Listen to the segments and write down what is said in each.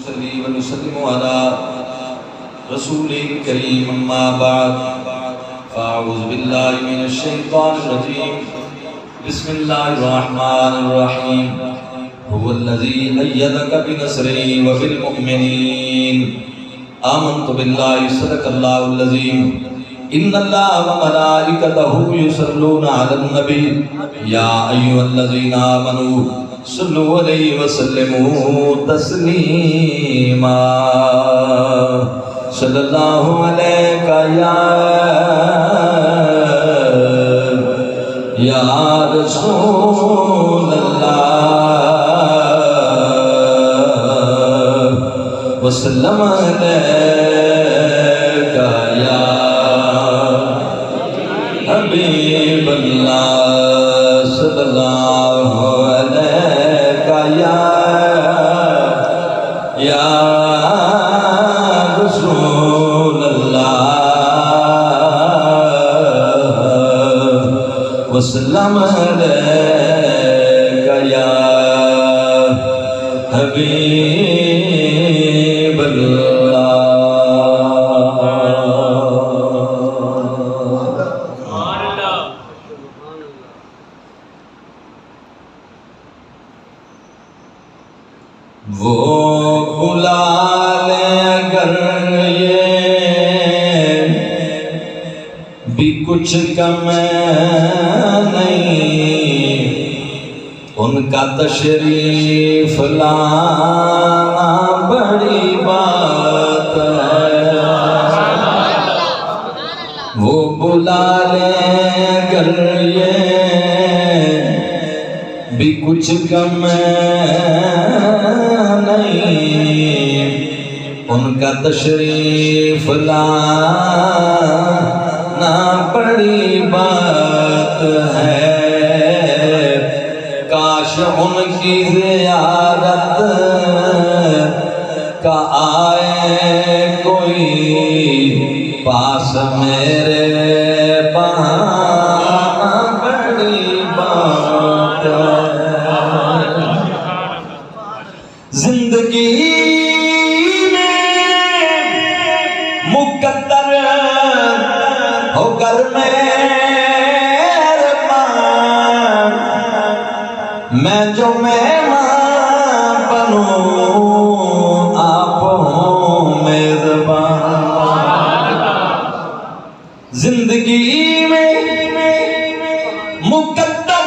نصلي ونسلم على رسول الكريم أما بعد فأعوذ بالله من الشيطان الرجيم بسم الله الرحمن الرحيم هو الذي أيدك بنصره وبالمؤمنين آمنت بالله صدق الله العظيم إن الله وملائكته يصلون على النبي يا أيها الذين آمنوا صلوا عليه وسلموا تسليما صلى الله عليك يا رسول الله وسلم عليك يا حبيب الله صلى الله عليك يا رسول الله وسلم عليك يا حبيب الله وہ بلا لے اگر یہ بھی کچھ کم نہیں ان کا تشریف لانا بڑی بات ہے وہ بلا لے اگر یہ بھی کچھ کم نہیں ان کا تشریف لانا بڑی بات ہے کاش ان کی زیارت کا آئے کوئی پاس میرے بہانا بڑی بات ہے زندگی مقدر ہو کر مہربان میں جو مہمان بنوں آپ ہوں میزبان زندگی میں مقدر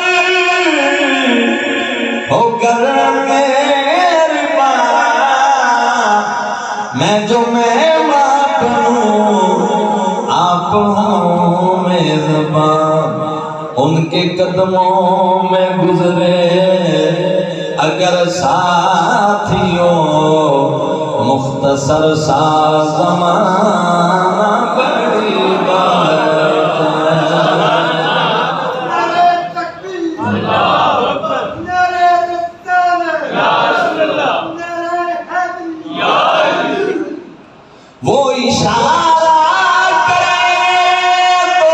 ہو کر میں جو مہمان بنوں آپ ہوں میزبان ان کے قدموں میں گزرے اگر ساتھیوں مختصر سا زمانہ بڑی بات ہے وہ اشارہ کرے تو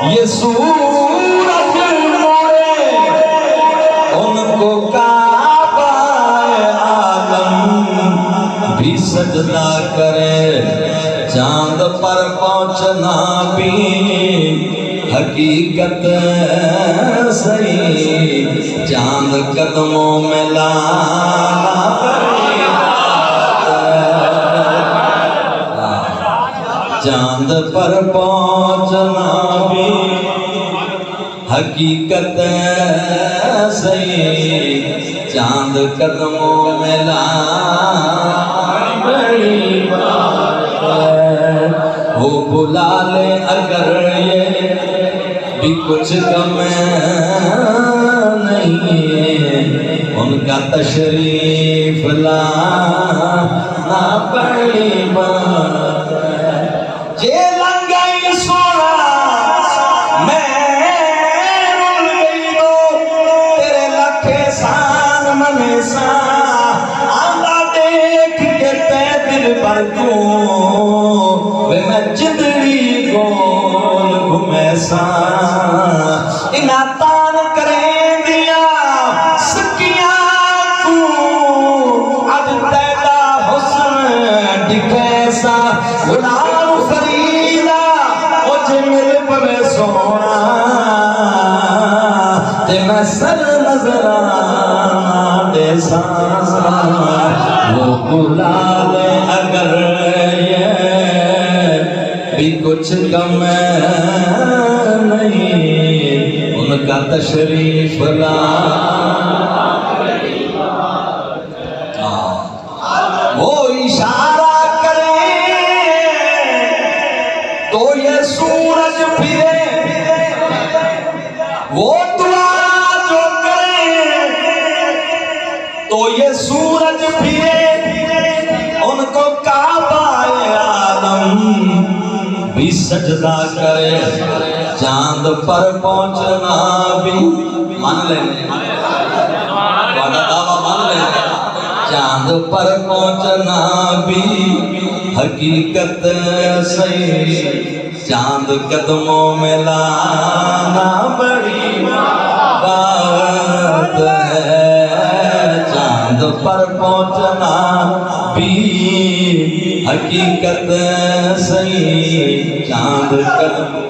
یہ سورج موڑے ان کو کعبہ عالم بھی سجدہ کرے چاند پر پہنچنا بھی حقیقت صحیح چاند قدموں میں لانا چاند پر پہنچنا بھی حقیقت صحیح چاند قدموں میں لانا بڑی بات ہے وہ بلا لے اگر یہ بھی کچھ کم نہیں ان کا تشریف لانا بڑی بات ہے یہ لنگائی سونا میں رول گئی دو تیرے لکھے سان منے سان آندہ دیکھ کے تے دل پر کیوں وے میں جدڑی گول گھمے سان انہا تان کریں دیا سکیاں کو اب سر نظران دے سان وہ گلال اگر یہ بھی کچھ کم نہیں ان کا تشریف لا وہ اشارہ کرے تو یہ سورج پھرے وہ دعا جو کرے تو یہ سورج پھرے ان کو کعبہ عالم بھی سجدہ کرے چاند پر پہنچنا بھی مان لیں چاند پر پہنچنا بھی حقیقت صحیح چاند قدموں میں لانا بڑی بات ہے چاند پر پہنچنا بھی حقیقت صحیح چاند قدموں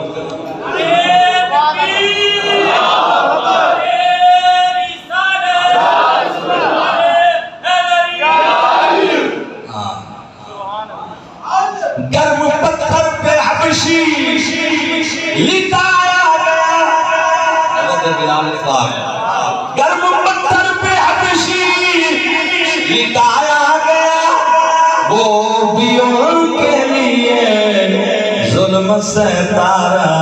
گرم پتھر پہ حبشی لٹایا گیا گرم پتھر پہ حبشی لٹایا گیا وہ بھی ان کے لیے ظلم ستارا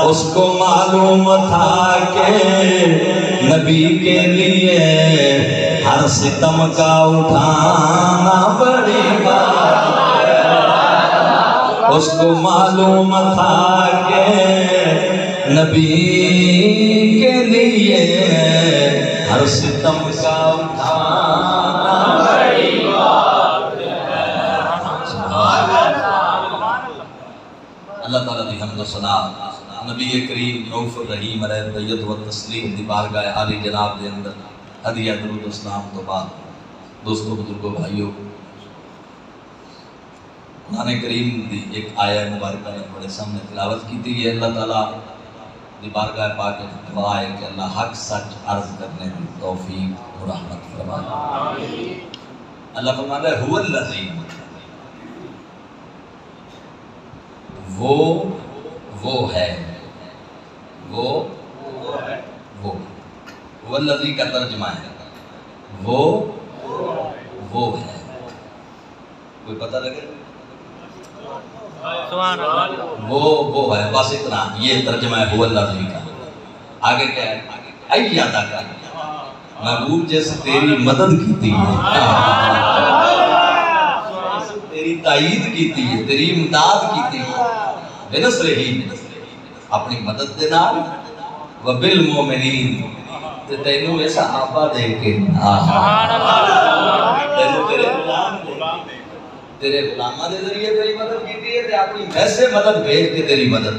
اس کو معلوم تھا کہ نبی کے لیے ہر ستم کا اٹھانا بڑی بات اس کو معلوم تھا کہ نبی کے لیے ہر ستم کا اٹھانا بڑی بات ہے اللہ تعالیٰ دی حمد و ثنا نبی کریم رؤوف الرحیم علیہ البیت و تسلیم دی بارگاہ عالی جناب دے اندر ہدیہ درود و اسلام تو بعد دوستوں بزرگوں بھائیوں قرآن کریم دی ایک آیہ مبارکہ نے بڑے سامنے تلاوت کی تھی یہ اللہ تعالیٰ دی بارگاہ پاک دعا ہے کہ اللہ حق سچ عرض کرنے کی توفیق و رحمت فرمائے اللہ فرماتا ہے هو الذی وہ ہے وہ الذی کا ترجمہ ہے وہ ہے کوئی پتہ لگے وہ ہے بس اتنا یہ ترجمہ ہے هو الذی کا آگے کیا ہے ایدہ کا محبوب جیسے تیری مدد کیتی ہے تیری تائید کیتی ہے تیری امداد کیتی ہے بنصرہ اپنی مدد دے نال وبالمؤمنین تے تینوں ایسا آبا دے کے تینوں تیرے غلامہ دے ذریعے تیری مدد کیتی ہے تے اپنی ویسے مدد بھیج کے تیری مدد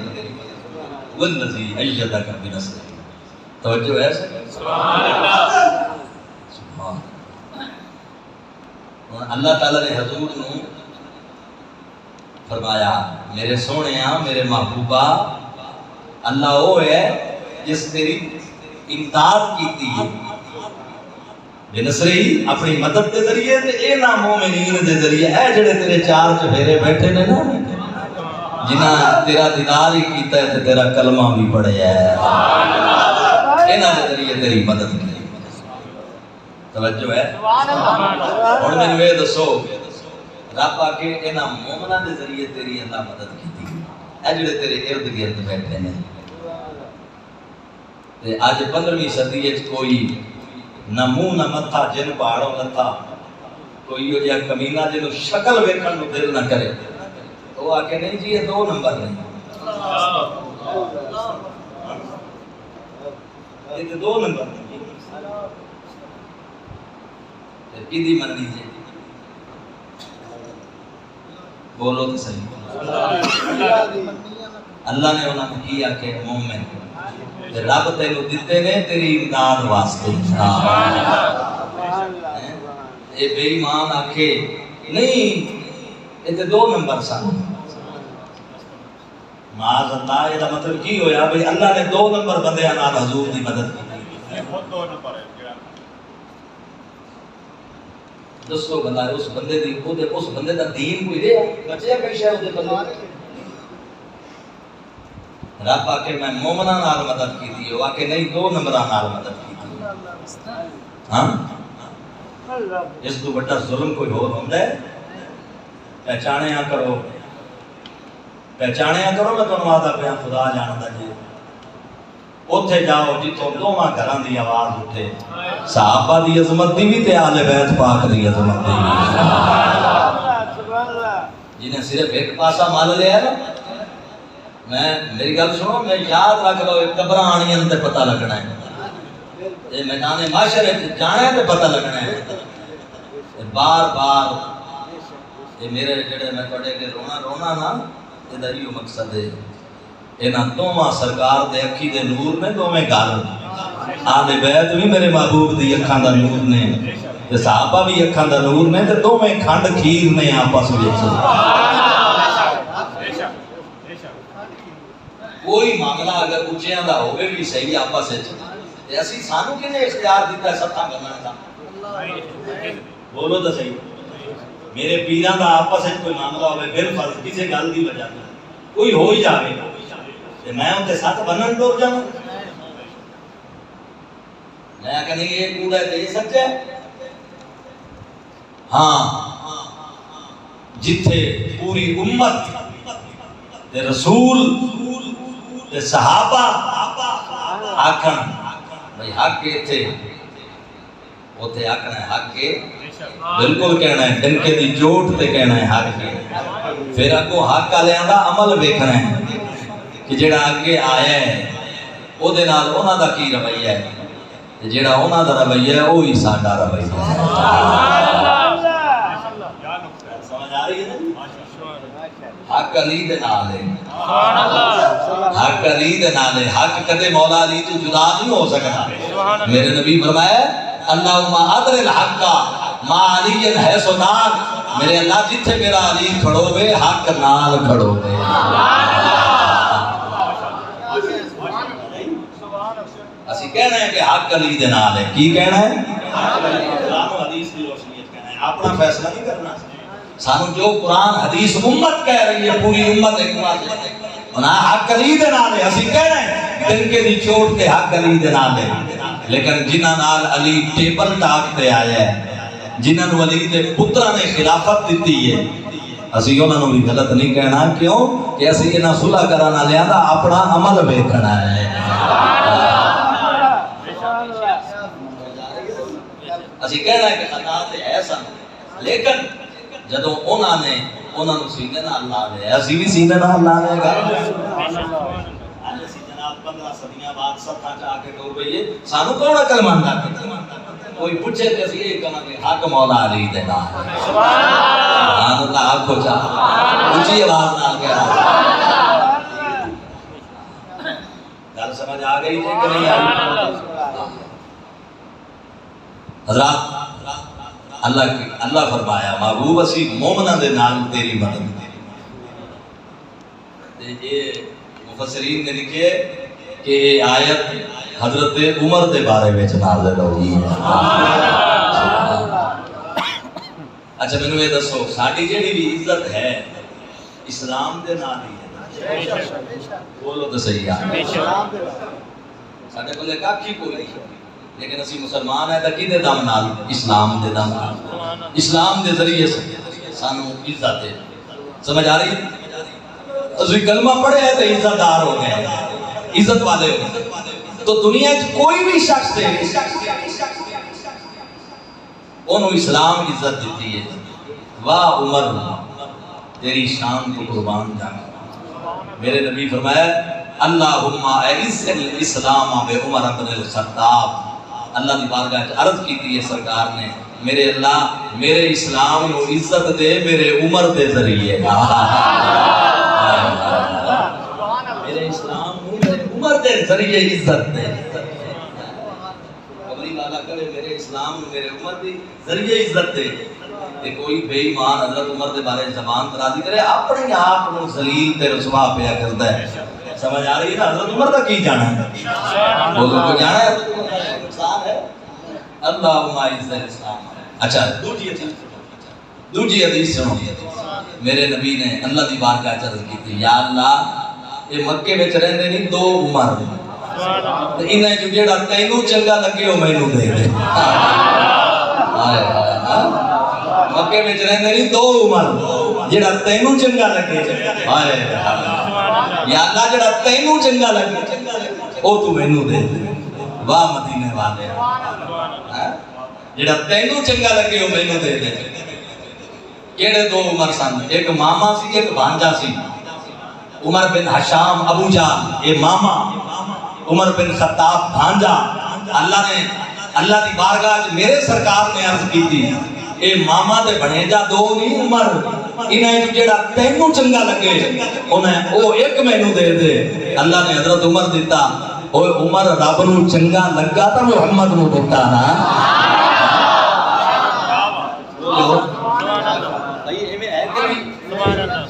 والذی ایدک بنصرہ توجہ ہے سبحان اللہ سبحان اللہ تعالیٰ نے حضور نے فرمایا میرے سونےاں میرے محبوبہ اللہ وہ ہے جس تیری امداد کیتی ہے بنصرہ اپنی مدد دے ذریعے تے اے نا مومنین دے ذریعے اے جڑے تیرے چار چفیرے بیٹھے نے نا جنہاں تیرا دیدار ہی کیتا ہے تے تیرا کلمہ بھی پڑھیا ہے اے نا دے ذریعے تیری مدد کی توجہ ہے اور میں نے دسو رب آکے اے نا مومنہ دے ذریعے تیری اللہ مدد کیتی اے جڑے تیرے ارد گرد بیٹھے نے آج 15ویں صدی کوئی نہ منہ نہ متھا جن پہاڑوں لتھا کوئی ہو جائے کمینہ جنہوں شکل ویکھن نو دل نہ کرے تو آ کے نہیں جی یہ 2 نمبر نہیں یہ 2 نمبر نہیں کدی من لیجیے بولو تو صحیح اللہ نے انہوں نے کیا کہ مومن رب تینوں دیتے نے تیری امداد واسطے اے بے ایمان آکھے نہیں یہ 2 نمبر سن معاذ اللہ یہ مطلب کی ہویا بھئی اللہ نے 2 نمبر بندے نال حضور دی مدد کی دسو بندہ اس بندے دی اس بندے دا دین کوئی رہا بچیا کئی شے اودے بندے رب آکے میں مومناں نال مدد کیتی ہے آکے نہیں 2 نمبراں نال مدد کیتی ہاں اس تو بڑا ظلم کوئی اور ہوندا ہے پہچانیا کرو میں تانوں وعدہ پیا خدا جاندا جی اوتھے جاؤ جتھوں دوواں گھراں دی آواز اٹھے صحابہ دی عظمت دی بھی تے آل بیت پاک دی عظمت دی بھی جنہیں صرف ایک پاسا مال لیا ہے میں میری گل سنو میں یاد رکھ لو قبراں آنیاں تے پتہ لگنا ہے اے میدان معاشرے جانا ہے تے پتہ لگنا ہے بار بار یہ میرے جڑے میں تواڈے اگے رونا نا ادا یہ مقصد ہے انہاں دوواں سرکار دے اکھی دے نور نے دوویں گل آل بیت بھی میرے محبوب دی اکھاں دا نور نے تے صحابہ بھی اکھاں دا نور نے تے دوویں کھنڈ کھیر نے آپس وچ کوئی معاملہ اگر اونچیاں دا ہوے بھی صحیح آپس وچ تے اسی سانو کنے اختیار دیتا ہے ستاں کرنا دا بولو تو صحیح میرے پیراں دا آپس وچ کوئی معاملہ ہوے بالفرض کسے گل دی وجہ کوئی ہو ہی جاوے تے میں اونتے ساتھ بنن ٹر جاواں میں کہ نہیں یہ کوڑا ہے تے یہ سچ ہے ہاں جتھے پوری امت تے رسول تے صحابہ آکھن بھئی حق ایتھے اوتھے آکھنا ہے حق کے بالکل کہنا ہے ڈنکے دی چوٹ تے کہنا ہے حق کے پھر اگوں حق والیاں دا عمل ویکھنا ہے کہ جڑا اگے آیا ہے او دے نال انہاں دا کی رویہ ہے تے جڑا انہاں دا رویہ ہے وہی ساڈا رویہ ہے سمجھ آ رہی ہے حق علی دے نال ہے حق علی دے نال ہے حق کدے مولا علی تو جدا نہیں ہو سکتا میرے نبی فرمایا اللہم ادر الحق ما علی ہے سنان میرے اللہ جتھے میرا علی کھڑو بے حق نال کھڑو بے اسی کہنا ہے کہ حق علی دے نال ہے کی کہنا ہے قرآن و حدیث کی روشنیت کہنا ہے اپنا فیصلہ نہیں کرنا سانو جو قرآن حدیث امت کہہ رہی ہے پوری امت ایک بات ہے انہاں حق علی دے نال ہے اسی کہنا ہے دن کے دی چوٹ تے حق علی دے نال ہے لیکن جنہاں نال علی ٹیبل ٹاک تے آیا ہے جنہاں نو علی دے پترا نے خلافت دیتی ہے اسی انہاں نو بھی غلط نہیں کہنا کیوں کہ اسی انہاں صلح کرانا لیا دا اپنا عمل ویکھنا ہے اسی کہنا ہے کہ خطا تے ایسا لیکن جدوں انہاں نے انہاں نو سینے نال لا لیا اسی بھی سینے نال لا لے گا جناب 15 صدیاں بعد ستاں چ آ کے ٹور پئیے سانو کون عقل مند ہے کوئی پوچھے تے اسی یہ کہاں کہ حق مولا علی دے نال سبحان اللہ حق کو چاہ اونچی آواز نال کہہ رہا گل سمجھ آ گئی کہ نہیں آئی حضرات اللہ فرمایا محبوب اسی مومنہ دے نال تیری مدد یہ مفسرین نے لکھے کہ یہ آیت حضرت عمر دے بارے میں نازل ہوئی ہے اچھا میں نے یہ دسو ساڈی جڑی بھی عزت ہے اسلام دے نال ہی ہے بولو تو صحیح ہے ساڈے کولے کاکھی کوئی نہیں لیکن اسی مسلمان ہیں تاکہ دے دم نال اسلام دے دم نال اسلام دے ذریعے سے سانو عزت ہے سمجھ آ رہی ہے اسی کلمہ پڑھے ہیں تو عزت دار ہو گئے عزت والے ہو گئے تو دنیا کوئی بھی شخص ہے انہوں اسلام عزت دیتی ہے واہ عمر تیری شان کو قربان جانا میرے نبی فرمایا اللہم اعز الاسلام بے عمر بن الخطاب اللہ دی بارگاہ عرض کی تھی یہ سرکار نے میرے اللہ میرے اسلام کو عزت دے میرے عمر دے ذریعے میرے اسلام کو میرے عمر دے ذریعے عزت دے قبری والا کرے میرے اسلام کو میرے عمر دے ذریعے عزت دے کہ کوئی بے ایمان حضرت عمر دے بارے زبان ترازی کرے اپنے آپ کو ذلیل تے رسوا پیا کرتا ہے سمجھ آ رہی ہے نا؟ حضرت عمر کا کی جانا ہے؟ بولو کو جانا ہے؟ انسان ہے اللہم اعز الاسلام. اچھا دوجی حدیث سنو. میرے نبی نے اللہ دی بارگاہ عرض کی تھی یا اللہ یہ مکے وچ رہندے نہیں دو عمر انہیں جو جیڑا تینوں چنگا لگے وہ مینوں دے دے. مکے وچ رہندے نہیں دو عمر جیڑا تینوں چنگا لگے. یا اللہ جیڑا تینوں چنگا لگے او تو مینوں دے دے. واہ مدینے والے جیڑا تینوں چنگا لگے وہ مینوں دے دے. کیڑے دو عمر سن؟ ایک ماما سی ایک بھانجا سی. عمر بن حشام ابو جہل یہ ماما، عمر بن خطاب بھانجا. اللہ دی بارگاہ میرے سرکار نے عرض کی تھی اے ماما تے بھنیجا دو نہیں عمر انہیں جیڑا تینوں چنگا لگے انہیں او ایک مینوں دے دے. اللہ نے حضرت عمر دیتا. اوے عمر رب نو چنگا لگا تا محمد نو دیتا نا.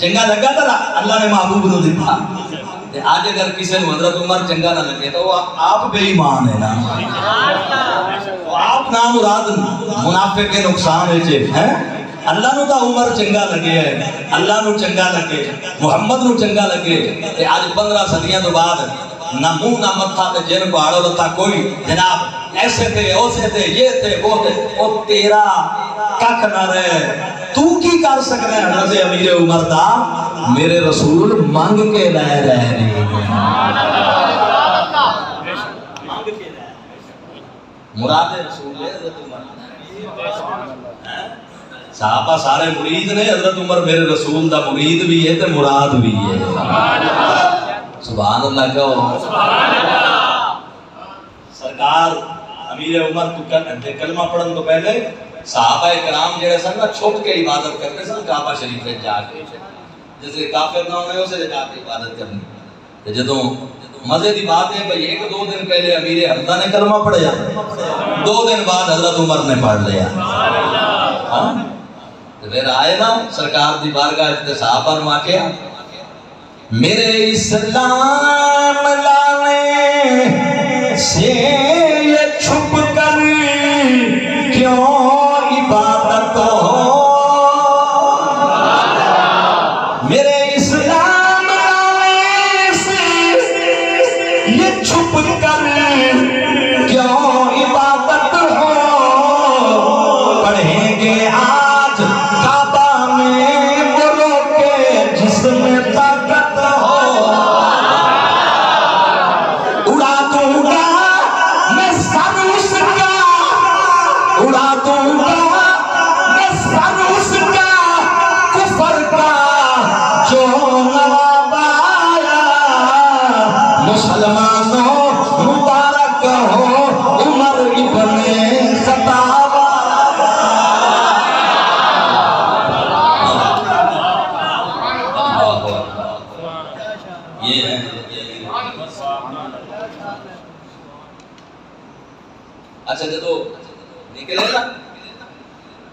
چنگا لگا تا اللہ نے محبوب نو دیتا. آج اگر کسی نے حضرت عمر چنگا نہ لگے تو وہ آپ بے ایمان ہے نا. آپ نام مراد منافق کے نقصان ہے. اللہ نو تا عمر چنگا لگے ہے، اللہ نو چنگا لگے، محمد نو چنگا لگے. آج 15 صدیاں تو بعد نہ منہ نہ متھا تے جن پہاڑوں لتا کوئی جناب ایسے تھے اوسے تھے یہ تھے وہ تھے. او تیرا ککھ نہ رہے تو کی کر سکتے ہیں؟ حضرت امیر عمر دا میرے رسول مانگ کے لے رہے ہیں. مراد رسول ہے حضرت عمر. صحابہ سارے مرید نے، حضرت عمر میرے رسول دا مرید بھی ہے تے مراد بھی ہے. سبحان اللہ کہو. سرکار امیر عمر تو کلمہ پڑھن تو پہلے صحابہ کرام جڑے سن نا چھپ کے عبادت کرتے سن کعبہ شریف میں جا کے. جیسے کافر نہ ہوئے اسے جا کے عبادت کرنی. جدوں مزے دی بات ہے بھئی 1-2 دن پہلے امیر حمزہ نے کلمہ پڑھیا، 2 دن بعد حضرت عمر نے پڑھ لیا. پھر آئے نا سرکار دی بارگاہ تے صحابہ نو آکھیا میرے اسلام لانے سے یہ چھپ کر کیوں عبادت ہو. میرے اسلام لانے سے یہ چھپ کر کیوں عبادت ہو. پڑھیں گے آج کعبہ میں برو کے جس میں طاقت ہو. اڑا دوں گا میں سر اس کا، اڑا دوں گا میں سر اس کا کفر کا جو نواب آیا. مسلمانوں مبارک ہو عمر ابن خطاب. یہ ہے اچھا جدو نکلے نا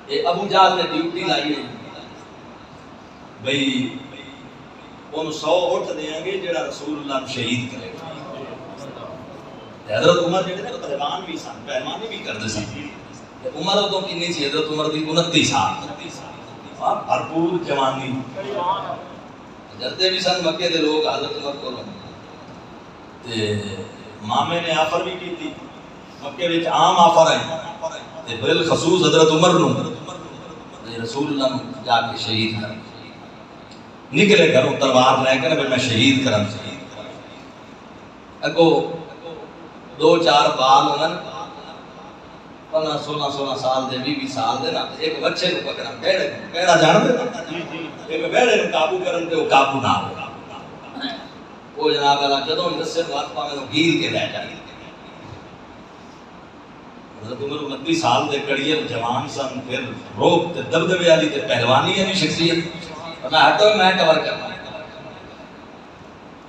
یہ ابو جہل نے ڈیوٹی لائی ہے بھئی ان 100 اٹھ دیں گے جڑا رسول اللہ شہید کرے گا. حضرت عمر جڑے نا پہلوان بھی سن، پہلوانی بھی کرتے سی. عمر ادو کنی سی حضرت عمر دی 29 سال بھرپور جوانی. جلدے بھی سن مکے دے لوگ حضرت عمر کو تے مامے نے آفر بھی کی تھی مکے وچ عام آفر ہے تے بالخصوص حضرت عمر نو رسول اللہ جا کے شہید کر نکلے گھروں تلوار لے کے میں شہید کرم. اگو 2-4 بال ہون 15-16 سال دے 20 سال دے نا ایک بچے کو پکڑا بیڑا جان دے ایک بیڑے نو قابو کرن تے وہ قابو نہ ہو. وہ جناب اللہ جدوں رسے نو ہاتھ پاویں گھیر کے لے جائے. حضرت عمر 29 سال دے کڑیے جوان سن. پھر روب تے دبدبے والی تے پہلوانی والی شخصیت. میں ہٹو میں کور کرنا.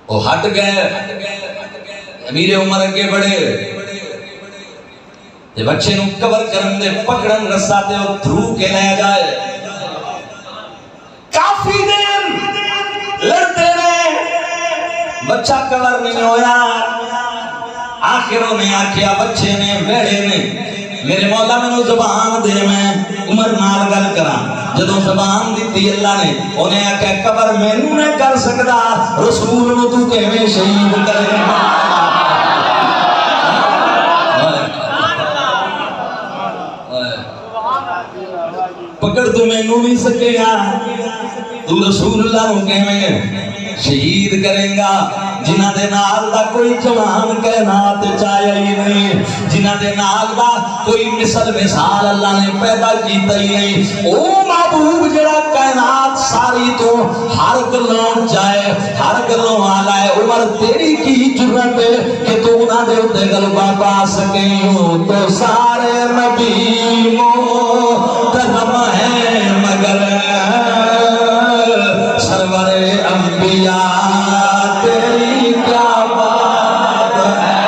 وہ ہٹ گئے. امیر عمر اگے بڑھے تے بچے نو کور کرن دے پکڑن رسا تے او تھرو کے لے جائے. کافی دیر لڑتے رہے. بچہ کور نہیں ہویا. آخر انہیں آکھیا بچے نے ویڑے نے میرے مولا میں زبان دے میں عمر نال گل کراں. جدوں زبان دیتی اللہ نے انہیں آکھیا قبر مینوں نہیں کر سکدا رسول نو تو کیویں شہید کرے گا. پکڑ تو مینوں نہیں سکے گا تو رسول اللہ نو کیویں شہید کرے گا. جنہ دے نال دا کوئی جوان کائنات چاہیا ہی نہیں, جنہ دے نال دا کوئی مثال اللہ نے پیدا کیتا ہی نہیں. او محبوب جڑا کائنات ساری تو ہر گلوں چاہے ہر گلوں والا ہے. عمر تیری کی جرت ہے کہ تو انہاں دے اوتے غلبہ پا سکے ہو. تو سارے نبی محترم ہے مگر سرور انبیاء تیری کیا بات ہے.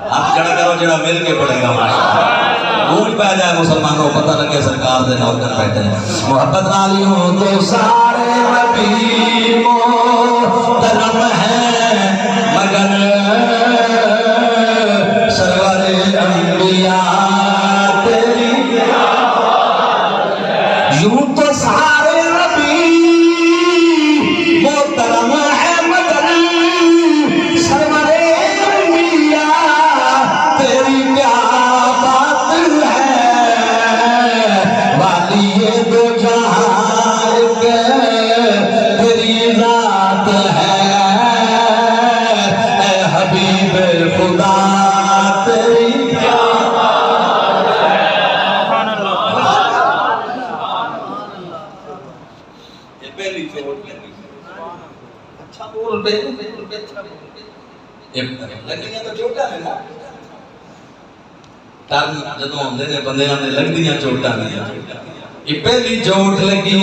آپ جڑا کرو جڑا مل کے پڑے گا گونج پہ جائے مسلمانوں پتہ لگے سرکار دے نوکر بیٹھے ہیں. محبت والی ہوں تو سارے نبی محترم ہیں مگر سرور انبیاء تیری کیا بات ہے. یوں تو سارے نبی محترم ہے مگر سرور انبیاء تیری کیا بات ہے. والی دو جہان کے تیری ذات ہے. اے حبیب خدا تیری کیا بات ہے. یہ پہلی چوٹ اچھا بول بے لگیاں تو چوٹاں نے نا ٹرن جدوں ہوندے نے بندیاں دے لگدیاں چوٹاں نے. یہ پہلی چوٹ لگی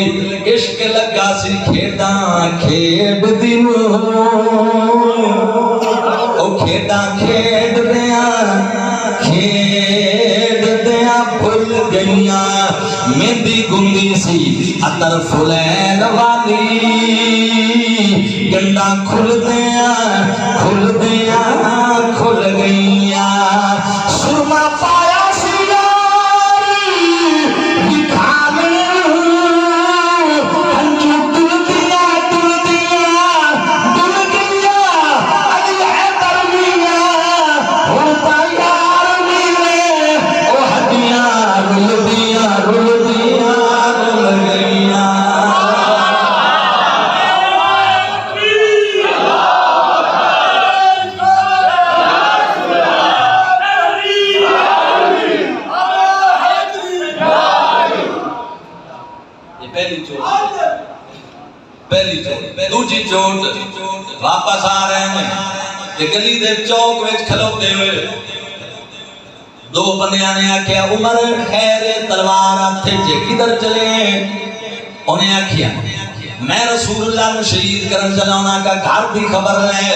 عشق لگا سی کھیڈاں کھیڈ دی او کھیڈاں کھیڈ دیاں بھل گئیاں. مہندی گندی سی عطر فلین والی گنڈا کھل گئیاں. سرما پایا سی یار دکھانے ہنجو دل دیا علی حیدر میاں ہوتا یار میرے او ہڈیاں رل گئیاں. پہلی چوٹ دوجی چوٹ واپس آ رہے ہیں کہ گلی دے چوک وچ کھلوتے ہوئے دو بندیاں نے آکھیا عمر خیر تلوار ہتھ وچ کدھر چلے. انہیں آکھیا میں رسول اللہ کو شہید کرن چلاونا کا گھر دی خبر لے.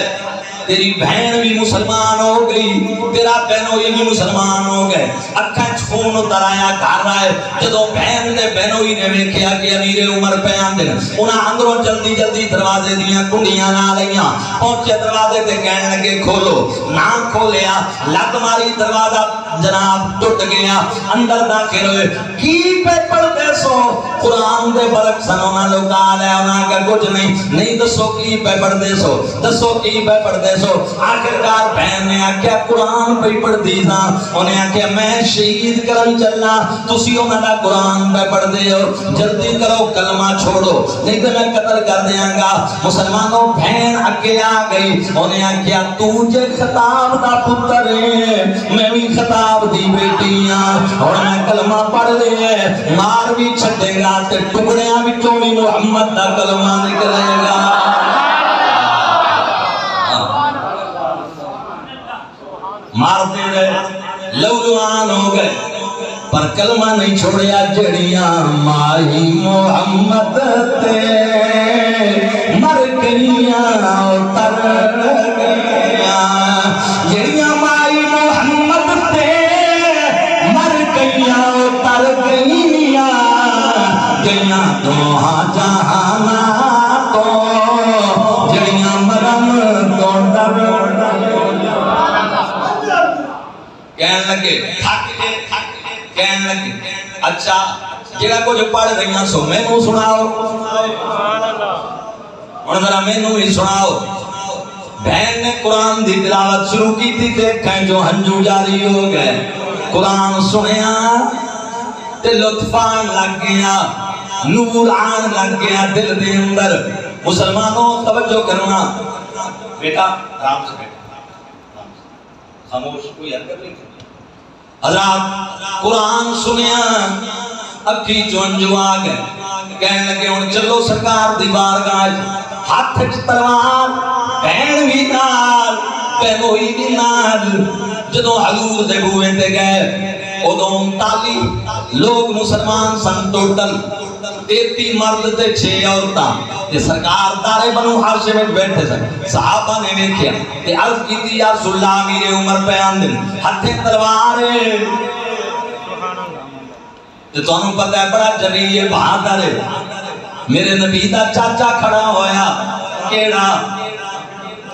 تیری بہن بھی مسلمان ہو گئی تیرا بہنوئی بھی مسلمان ہو گئے. اکھاں خون اتر آیا گھر آئے. جدوں بہن نے بہنوئی نے ویکھیا کہ امیر عمر پہ آندے انہاں اندروں جلدی دروازے دیاں کنڈیاں لا لئیاں. پہنچے دروازے تے کہنے لگے کھولو. نہ کھولیا لت ماری دروازہ جناب ٹوٹ گیا. اندر داخل ہوئے کی پہ پڑھتے سو قرآن دے برکت انہاں لوکا لے انہاں کا کچھ نہیں دسو کی پہ پڑھتے سو دسو کی پہ پڑھتے سو. آخرکار بہن نے آکھیا قرآن پہ پڑھ دی نا. انہیں آکھیا میں شہید کرن چلنا تسی انہاں دا قرآن پہ پڑھ دے ہو جلدی کرو کلمہ چھوڑو نہیں تو میں قتل کر دیاں گا. مسلمانوں بہن اگے آ گئی. انہیں آکھیا تو جے خطاب دا پتر ہے میں بھی خطاب دی بیٹی ہاں اور میں کلمہ پڑھ لے مار بھی چھڈے گا تے ٹکڑیاں وچوں بھی محمد دا کلمہ نکلے گا. مارتے رہے لولوان ہو گئے پر کلمہ نہیں چھوڑیا. جڑیاں مائی محمد تے مر گئیاں اتر گئیاں. جڑیاں مائی محمد تے مر گئیاں اتر گئیاں. گئیاں دوہاں جہاں تو کہنے لگے اچھا جڑا کچھ پڑھ گئیاں سو مینوں سناؤ ہن ذرا مینوں بھی سناؤ بہن نے قرآن دی تلاوت شروع کی تھی دیکھیں جو ہنجو جاری ہو گئے قرآن سنیا تے لطف آن لگ گیا نور آن لگ گیا دل دے اندر مسلمانوں توجہ کرنا بیٹا آرام سے بیٹا خاموش کوئی حرکت نہیں کرنی حضرات قرآن سنیا اکھی جو ہنجو آ گئے کہنے لگے ہن چلو سرکار دی بارگاہ ہاتھ وچ تلوار بہن بھی نال پہنوئی بھی نال جدوں حضور دے بوئے تے گئے ادوں 39 لوگ مسلمان سن ٹوٹل 33 مرد تے 6 عورتاں تے سرکار دارے بنو ہاشم وچ بیٹھے سن صحابہ نے ویکھیا تے عرض کیتی یا رسول اللہ امیر عمر بیان دے ہتھے تلوار تے تانوں پتہ ہے بڑا جلیل بہادر ہے میرے نبی دا چاچا کھڑا ہویا کیڑا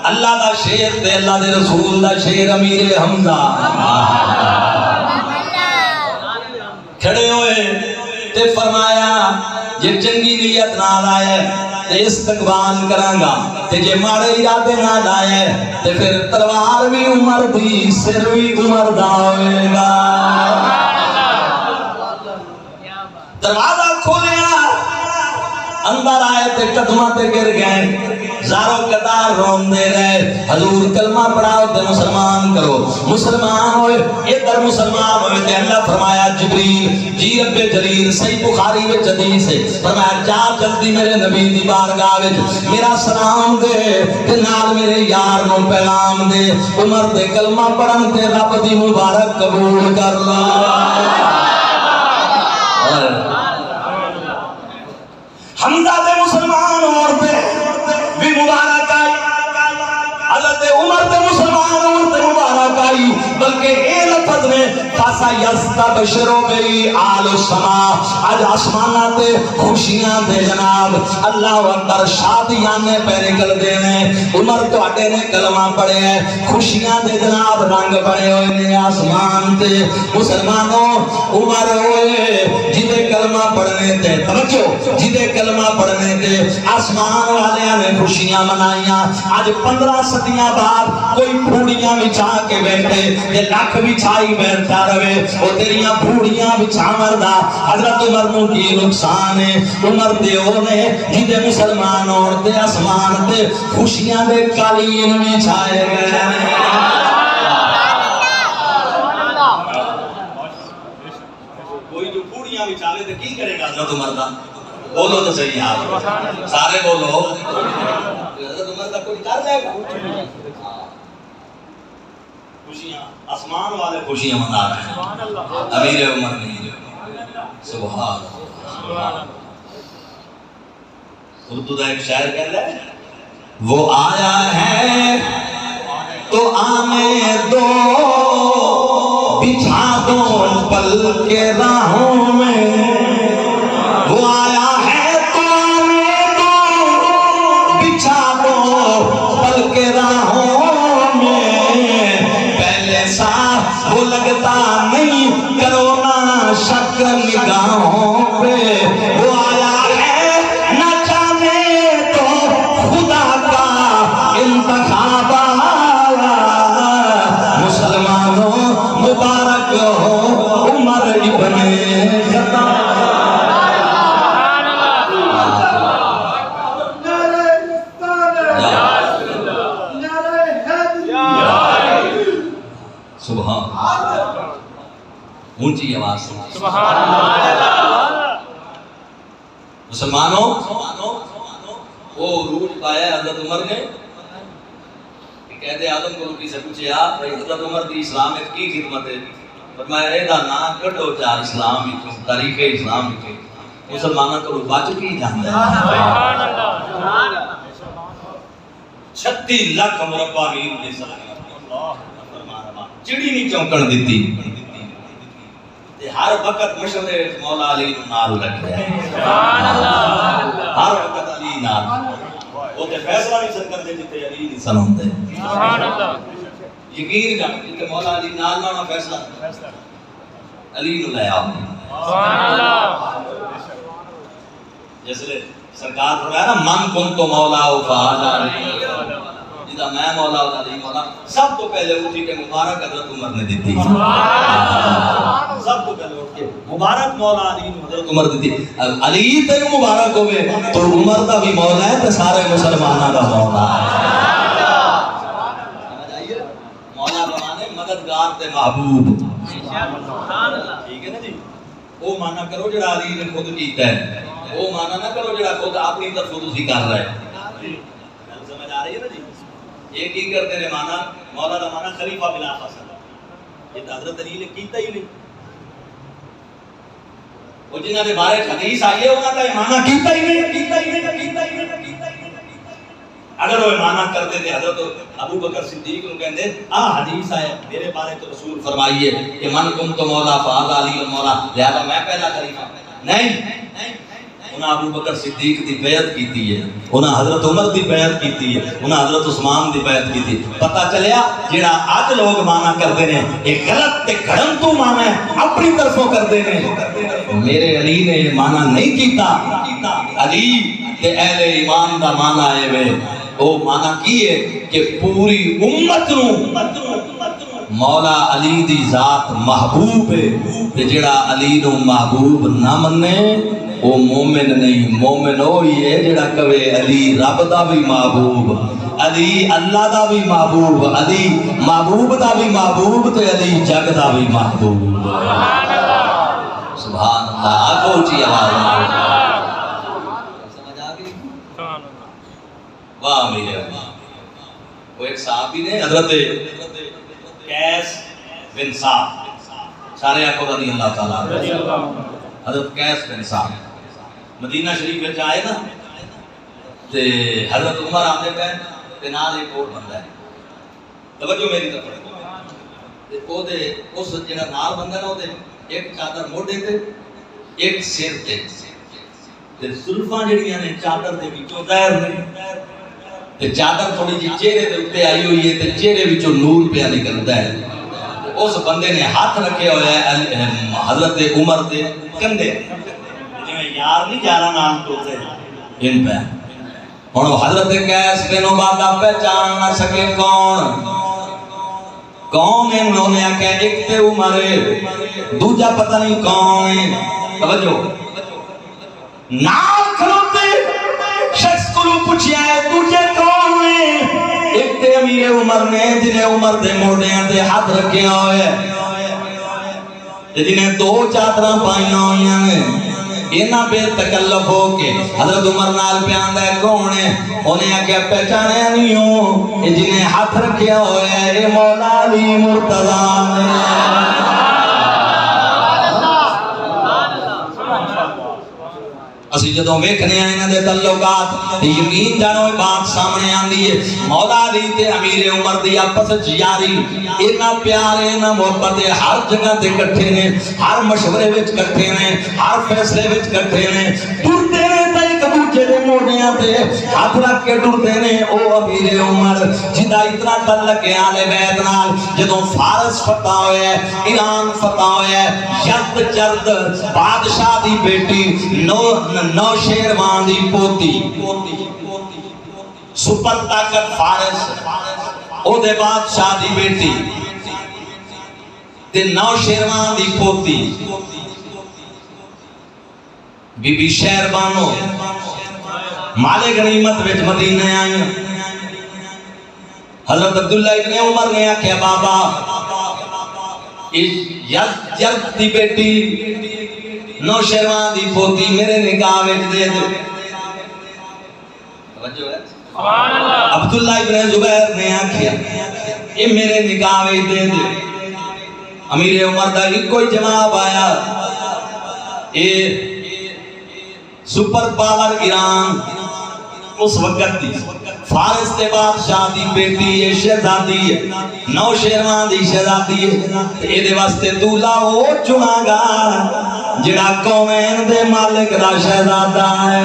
اللہ دا شیر تے اللہ دے رسول دا شیر امیر حمزہ کھڑے ہوئے تے فرمایا یہ چنگی نیت نال آئے تے استقبال کرانگا تے یہ ماڑے ارادے نال آئے تے پھر تلوار بھی عمر دی سر بھی عمر دا ہوئے گا دروازہ کھولیا اندر آئے تے قدمہ تے گر گئے زارو قطار روم دے رہے حضور کلمہ پڑھاؤ تے مسلمان کرو مسلمان ہوئے ادھر مسلمان ہوئے تے اللہ فرمایا جبریل جی رب جلیل صحیح بخاری وچ حدیث ہے فرمایا جا جلدی میرے نبی دی بارگاہ وچ میرا سلام دے تے نال میرے یار نو پیغام دے عمر دے کلمہ پڑھن تے رب دی مبارک قبول کر لا حمزہ دے مسلمان عورتیں بھی مبارک آئی حضرت عمر دے مسلمان عورتیں مبارک آئی بلکہ اے لفظ میں فاسا یستبشرو بی آل السماء آج آسمانہ تے خوشیاں دے جناب اللہ اکبر شادیاں نے پہ نکل دینے عمر تو اٹے نے کلمہ پڑے ہیں خوشیاں دے جناب رنگ پڑے ہوئے نے آسمان تے مسلمانوں عمر ہوئے جدے کلمہ پڑھنے تے توجہ جدے کلمہ پڑھنے تے آسمان والے نے خوشیاں منائیاں آج 15 صدیاں بعد کوئی پھوڑیاں بچھا کے بیٹھے یہ لاکھ بچھائی بیٹھتا رہے وہ تیریاں پھوڑیاں بچھا مردہ حضرت عمر نو کی نقصان ہے عمر دے ہونے جدے مسلمان اور دے آسمان تے خوشیاں دے قالین بچھائے گئے کوئی جو پھوڑیاں بچھالے تے کی کرے گا حضرت عمر دا بولو تو صحیح آپ سارے بولو حضرت عمر دا کوئی کر جائے گا خوشیاں آسمان والے خوشیاں منا رہے ہیں امیر عمر نہیں سبحان اللہ اردو دا ایک شاعر کہہ رہا ہے وہ آیا ہے تو آنے دو بچھا دو پل کے راہوں میں وہ آیا ہے تو آنے دو بچھا دو پل کے راہوں وہ لگتا نہیں کرو نہ شک نگاہوں پہ وہ آیا ہے نہ جانے تو خدا کا انتخاب آیا مسلمانوں مبارک ہو عمر ابن خطاب سبحان اونچی آواز سبحان اللہ مسلمانوں وہ روج پایا حضرت عمر نے کہتے آدم کو کسی سے پوچھے آپ حضرت عمر دی اسلام میں کی خدمت ہے فرمایا اے دا نا کٹو چار اسلام میں تاریخ اسلام میں مسلمانوں کو بچ کی جاندا ہے سبحان اللہ 36 لاکھ مربع میل دی سرحد چڑی نہیں چونکن دیتی ہر وقت مشورے مولا علی نال لگ گیا ہر وقت علی نال وہ تے فیصلہ نہیں سن کردے جتے علی نہیں سن ہوندے سبحان اللہ یقین جان کہ مولا علی نال نہ فیصلہ علی نو لے آؤ سبحان اللہ جس لئے سرکار فرمایا نا من کن تو مولا فہذا علی جدا میں مولا علی مولا سب تو پہلے اٹھی کے مبارک حضرت عمر نے دیتی سب تو پہلے اٹھ کے مبارک مولا علی نے حضرت عمر دیتی علی تے مبارک ہوئے تو عمر دا بھی مولا ہے تے سارے مسلمانہ دا مولا ہے مولا بمانے مددگار تے محبوب ٹھیک ہے نا جی وہ مانا کرو جڑا علی نے خود کیتا ہے وہ مانا نہ کرو جڑا خود اپنی طرف تسی کر رہے ہیں سمجھ آ رہی ہے نا جی ایک ہی کرتے نے مانا مولا دا مانا خلیفہ بلا فصل یہ حضرت علی نے کیتا ہی نہیں وہ جنہاں دے بارے حدیث آئی ہے انہاں دا مانا کیتا ہی نہیں اگر وہ مانا کرتے تھے حضرت ابو بکر صدیق کو کہندے حدیث آئے میرے بارے تو رسول فرمائیے کہ من کم تو مولا فہذا علی المولا لہذا میں پہلا خلیفہ نہیں انہاں ابو بکر صدیق دی بیعت کیتی ہے انہاں حضرت عمر دی بیعت کیتی ہے انہاں حضرت عثمان دی بیعت کیتی پتہ چلیا جڑا آج لوگ مانا کرتے ہیں ایک غلط تے گھڑن تو مانا ہے اپنی طرفوں کرتے ہیں میرے علی نے یہ مانا نہیں کیتا علی تے اہل ایمان دا مانا ہے وے وہ مانا کیے کہ پوری امت نو مولا علی دی ذات محبوب ہے تے جڑا علی نو محبوب نہ منے وہ مومن نہیں مومن ہوئی ہے جڑا کہے علی رب دا بھی محبوب علی اللہ دا بھی محبوب علی محبوب دا بھی محبوب تے علی جگ دا بھی محبوب سبحان اللہ آگو اچھی آواز سمجھ آگئی واہ میرے وہ ایک صحابی نے حضرت قیس بن سعد سارے آقا رضی اللہ تعالیٰ حضرت قیس بن سعد مدینہ شریف میں آئے نا تے حضرت عمر آتے پہ تے نال ایک اور بندہ ہے توجہ میری طرف تے او دے اس جڑا نال بندہ نا او دے ایک چادر موڑے تے ایک سر تے تے زلفاں جڑیاں نے چادر دے وچوں ظاہر نے تے چادر تھوڑی جی چہرے دے اوپر آئی ہوئی ہے تے چہرے وچوں نور پیا نکلدا ہے اس بندے نے ہاتھ رکھے ہوئے ہے حضرت عمر دے کندھے یار نہیں جارا نام توتے ان پہ اور حضرت قیس بن عبادہ پہچان نہ سکے کون ہے انہوں نے آکے ایک تے عمر دوجہ پتہ نہیں کون ہے توجہ نام کھلوتے شخص کو پوچھیا ہے دوجہ کون ہے ایک تے امیر عمر نے جنہیں عمر دے موڑیاں دے ہاتھ رکھے ہوئے جنہیں دو چادراں پائیاں ہوئی ہیں اینا بے تکلف ہو کے حضرت عمر نال پیاندہ ہے کون ہے انہیں آکے پہچانے نہیں ہوں یہ جنہیں ہاتھ رکھیا ہوئے ہیں یہ مولا علی مرتضیٰ ہے اسی جدوں ویکھنے آئے نہ دے تعلقات یقین جانو بات سامنے آندی ہے مولا علی تے امیر عمر دی آپس یاری اینا پیار اینا محبت ہر جگہ تے کٹھے نے ہر مشورے وچ کٹھے نے ہر فیصلے وچ کٹھے نے ٹرتے نے تے ایک دوجے دے موڑیاں تے ہاتھ رکھ کے ٹرتے نے او امیر عمر جدا اتنا تعلق ہے آل بیت نال جدوں فارس فتح ہوئے ایران فتح ہوئے یزد جرد بادشاہ دی بیٹی نوشیروان دی پوتی سپر طاقت فارس او دے بادشاہ دی بیٹی تے نوشیروان دی پوتی بی بی شہربانو مال غنیمت وچ مدینے آئی حضرت عبداللہ ابن عمر نے آکھیا بابا یزد دی بیٹی نوشیروان دی پوتی میرے نکاح وچ دے دے عبداللہ ابن زبیر نے آکھیا یہ میرے نکاح وچ دے دے امیر عمر دا کوئی جواب آیا یہ سپر پاور ایران اس وقت دی فارس دے بادشاہ دی بیٹی یہ شہزادی ہے نوشیروان دی شہزادی ہے یہ دے واسطے دولا وہ چنا گا جڑا قومین دے مالک دا شہزادہ ہے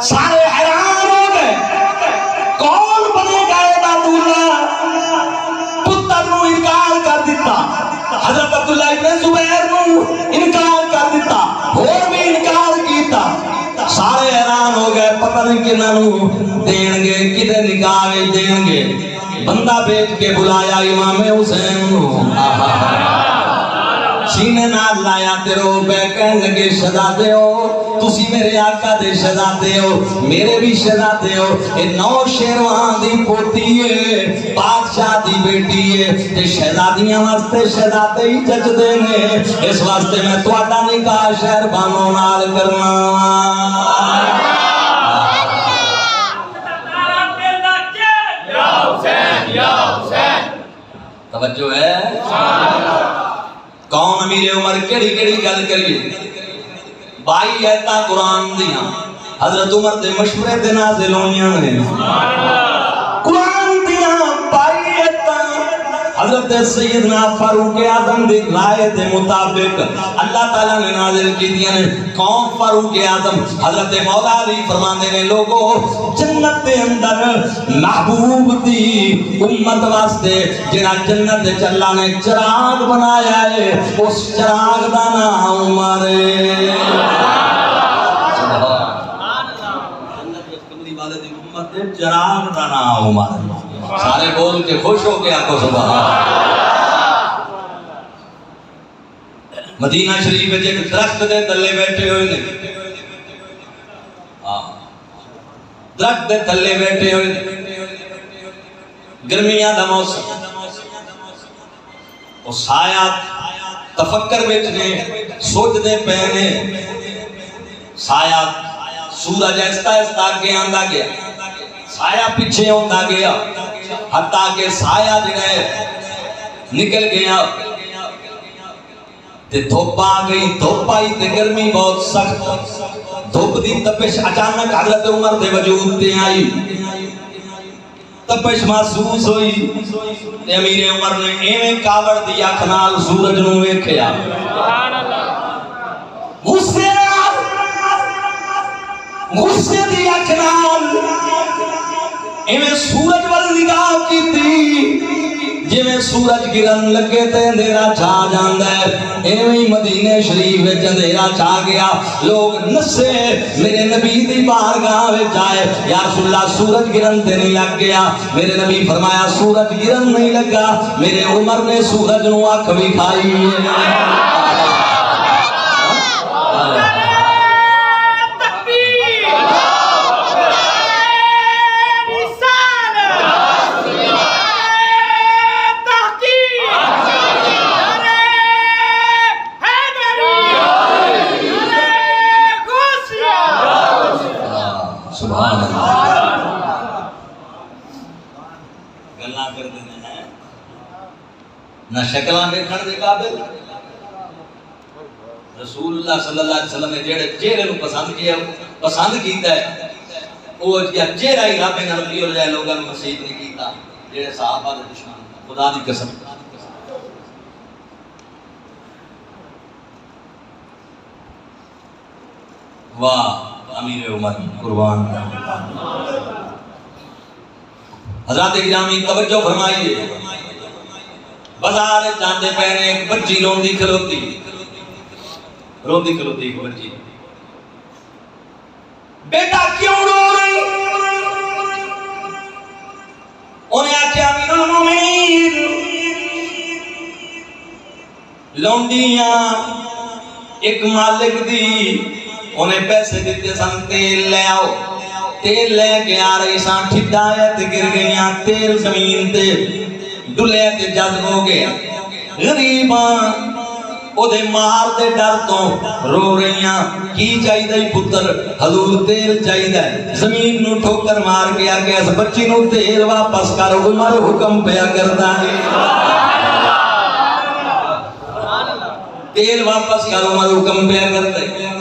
سارے حیران ہو گئے کون بنے گا یہ دا دولا پتر نو انکار کر پتہ نہیں کنہوں دین گے کدے نکاح دین گے بندہ بھیج کے بلایا امام حسین سینے نال لایا تے رو پہ کہن لگے شہزادے ہو تسی میرے آقا دے شہزادے ہو میرے بھی شہزادے ہو اے 9 شیروان دی پوتی ہے بادشاہ دی بیٹی ہے تے شہزادیاں واسطے شہزادے ہی جج دے نے اس واسطے میں تہاڈا نکاح شہر بانو نال کرنا توجہ ہے کون امیر عمر کیڑی کیڑی گل کریے 22 ایتاں قرآن دیاں حضرت عمر دے مشورے تے نازل ہوئیاں نے قرآن دیاں 22 ایتاں حضرت سیدنا فاروق اعظم دی رائے دے مطابق اللہ تعالیٰ نے نازل کی دیا نے کون فاروق اعظم حضرت مولا علی فرماندے نے لوگوں جنت دے اندر محبوب دی امت واسطے جنہ جنت دے اللہ نے چراغ بنایا ہے اس چراغ دا نام عمر ہے چراغ دا نام عمر سارے بول کے خوش ہو کے آکو سبحان مدینہ شریف میں ایک درخت دے تلے بیٹھے ہوئے نے درخت دے تلے بیٹھے ہوئے نے گرمیاں دا موسم وہ سایہ تفکر بیٹھ نے سوچ دے پہنے سایہ سورج ایستا ایستا کے آندہ گیا سایہ پیچھے ہوندہ گیا حتیٰ کہ سایہ جنہیں نکل گیا تے دھوپ آ گئی دھوپ آئی تے گرمی بہت سخت دھوپ دی تپش اچانک حضرت عمر دے وجود تے آئی تپش محسوس ہوئی تے امیر عمر نے ایویں کاوڑ دی اکھ نال سورج نو ویکھیا غصے دی اکھ نال ایویں سورج وال نگاہ کیتی جویں سورج گرن لگے تے اندھیرا چھا جاندا ہے ایویں مدینے شریف وچ اندھیرا چھا گیا لوگ نسے میرے نبی دی بارگاہ وچ آئے یا رسول اللہ سورج گرن تے نہیں لگ گیا میرے نبی فرمایا سورج گرن نہیں لگا میرے عمر نے سورج نو اکھ وکھائی ہے نہ شکلاں دیکھن دے قابل رسول اللہ صلی اللہ علیہ وسلم نے جڑے چہرے نو پسند کیتا ہے وہ چہرہ ہی رب نے نبی ہو جائے لوگاں نو مسیح نہیں کیتا جڑے صحابہ دے دشمن خدا دی قسم واہ امیر عمر قربان حضرات گرامی توجہ فرمائیے بازار جاندے پہنے ایک بچی روندی کھلوتی ایک بچی بیٹا کیوں رو رہی انہیں آکھیا امیر المومنین لونڈیاں ایک مالک دی انہیں پیسے دیتے سن تیل لے آؤ تیل لے کے آ رہی سان ٹھڈا ہے تے گر گئیاں تیل زمین تے ڈلے تے جذب ہو گیا غریباں او دے مار دے ڈر تو رو رہیاں کی چاہی دائی پتر حضور تیل چاہی دائی زمین نو ٹھوکر مار گیا کہ اس بچی نو تیل واپس کر عمر حکم پیا کرتا ہے تیل واپس کر عمر حکم پیا کرتا ہے